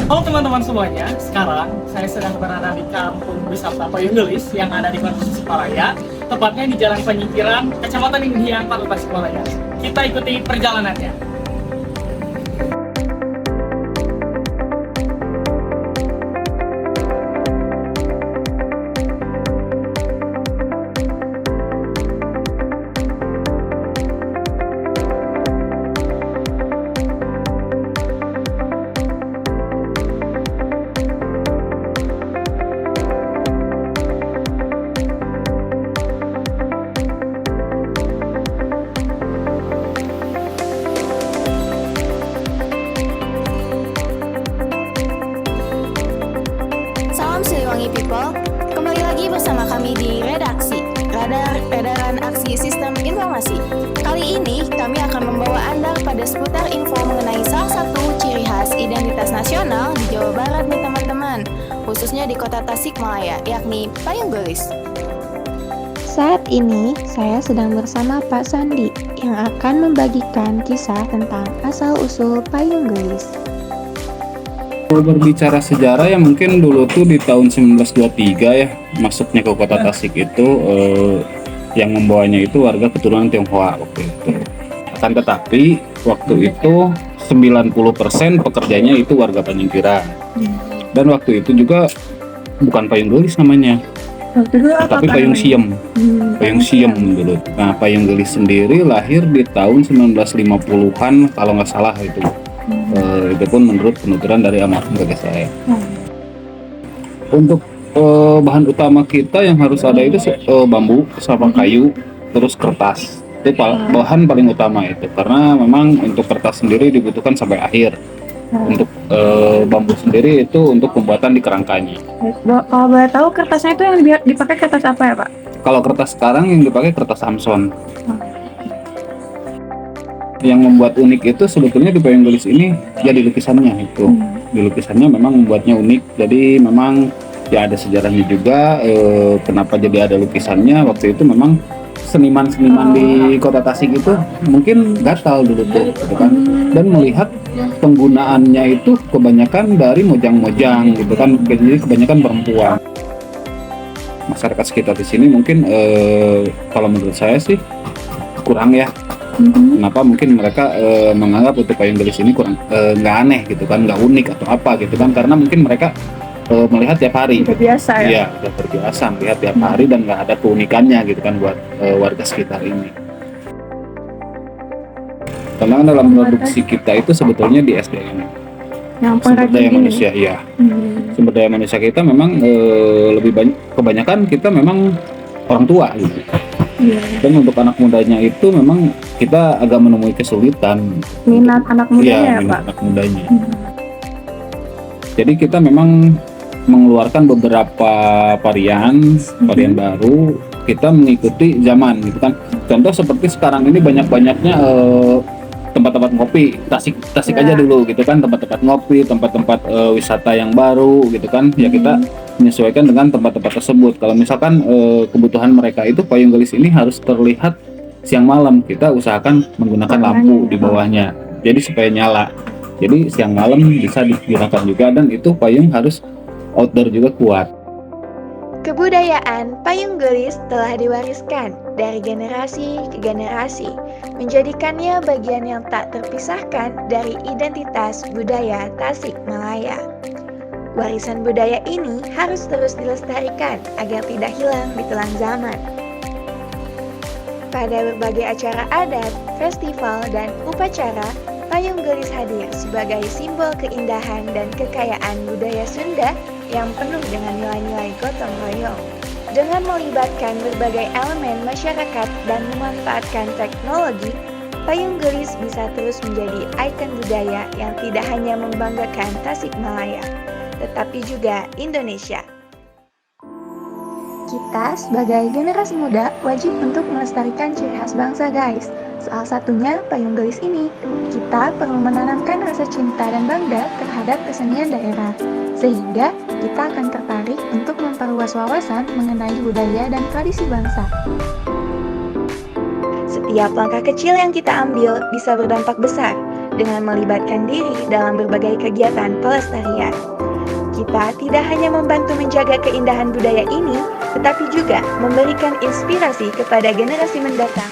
Halo teman-teman semuanya, sekarang saya sedang berada di Kampung Wisata Payung Gelis yang ada di Kota Tasikmalaya, tepatnya di Jalan Penyingkiran, Kecamatan Indian, Kota Tasikmalaya. Kita ikuti perjalanannya. Salam Siliwangi People, kembali lagi bersama kami di Redaksi, Radar Edaran Aksi Sistem Informasi. Kali ini kami akan membawa Anda pada seputar info mengenai salah satu ciri khas identitas nasional di Jawa Barat nih teman-teman, khususnya di Kota Tasikmalaya, yakni Payung Gelis. Saat ini saya sedang bersama Pak Sandi yang akan membagikan kisah tentang asal-usul Payung Gelis. Kalau berbicara sejarah ya mungkin dulu tuh di tahun 1923 ya masuknya ke kota Tasik itu yang membawanya itu warga keturunan Tionghoa waktu itu. Akan tetapi waktu itu 90% pekerjanya itu warga Penyingkiran. Dan waktu itu juga bukan Payung Gelis namanya, tapi Payung Siem. Payung Siem dulu. Nah, Payung Gelis sendiri lahir di tahun 1950-an kalau nggak salah itu. Itu pun menurut penuturan dari almarhum kakek saya. Untuk bahan utama kita yang harus ada itu bambu sama kayu, terus kertas. Itu bahan paling utama itu, karena memang untuk kertas sendiri dibutuhkan sampai akhir. Untuk bambu sendiri itu untuk pembuatan di kerangkanya. Kalau boleh tahu kertasnya itu yang dipakai kertas apa ya Pak? Kalau kertas sekarang yang dipakai kertas Samson. Yang membuat unik itu sebetulnya di Payung Gelis ini ya di lukisannya itu. Di lukisannya memang membuatnya unik. Jadi memang ya ada sejarahnya juga kenapa jadi ada lukisannya. Waktu itu memang seniman-seniman di Kota Tasik itu mungkin gatal dulu tuh gitu kan. Dan melihat penggunaannya itu kebanyakan dari mojang-mojang gitu kan. Jadi kebanyakan perempuan. Masyarakat sekitar di sini mungkin kalau menurut saya sih kurang ya. Kenapa mungkin mereka menganggap untuk Payung Gelis ini kurang nggak aneh gitu kan, nggak unik atau apa gitu kan, karena mungkin mereka melihat tiap hari. Terbiasa ya? Iya, udah terbiasa melihat tiap hari dan nggak ada keunikannya gitu kan buat warga sekitar ini. Karena dalam produksi kita itu sebetulnya di SDM, sumber daya manusia, ya. Sumber daya manusia kita memang lebih banyak, kebanyakan kita memang orang tua gitu. Dan untuk anak mudanya itu memang kita agak menemui kesulitan. Minat anak mudanya ya Pak? Anak mudanya. Jadi kita memang mengeluarkan beberapa varian baru. Kita mengikuti zaman gitu kan. Contoh seperti sekarang ini banyak-banyaknya tempat-tempat ngopi. Tasik aja dulu gitu kan, tempat-tempat ngopi, tempat-tempat wisata yang baru gitu kan. Ya kita menyesuaikan dengan tempat-tempat tersebut. Kalau misalkan kebutuhan mereka itu Payung Gelis ini harus terlihat siang malam, kita usahakan menggunakan lampu di bawahnya, jadi supaya nyala. Jadi siang malam bisa digunakan juga, dan itu payung harus outdoor juga kuat. Kebudayaan Payung Gelis telah diwariskan dari generasi ke generasi, menjadikannya bagian yang tak terpisahkan dari identitas budaya Tasikmalaya. Warisan budaya ini harus terus dilestarikan agar tidak hilang di telan zaman. Pada berbagai acara adat, festival, dan upacara, Payung Gelis hadir sebagai simbol keindahan dan kekayaan budaya Sunda yang penuh dengan nilai-nilai gotong royong. Dengan melibatkan berbagai elemen masyarakat dan memanfaatkan teknologi, Payung Gelis bisa terus menjadi ikon budaya yang tidak hanya membanggakan Tasikmalaya, tetapi juga Indonesia. Kita sebagai generasi muda wajib untuk melestarikan ciri khas bangsa guys. Salah satunya Payung Gelis ini. Kita perlu menanamkan rasa cinta dan bangga terhadap kesenian daerah, sehingga kita akan tertarik untuk memperluas wawasan mengenai budaya dan tradisi bangsa. Setiap langkah kecil yang kita ambil bisa berdampak besar dengan melibatkan diri dalam berbagai kegiatan pelestarian. Kita tidak hanya membantu menjaga keindahan budaya ini, tetapi juga memberikan inspirasi kepada generasi mendatang.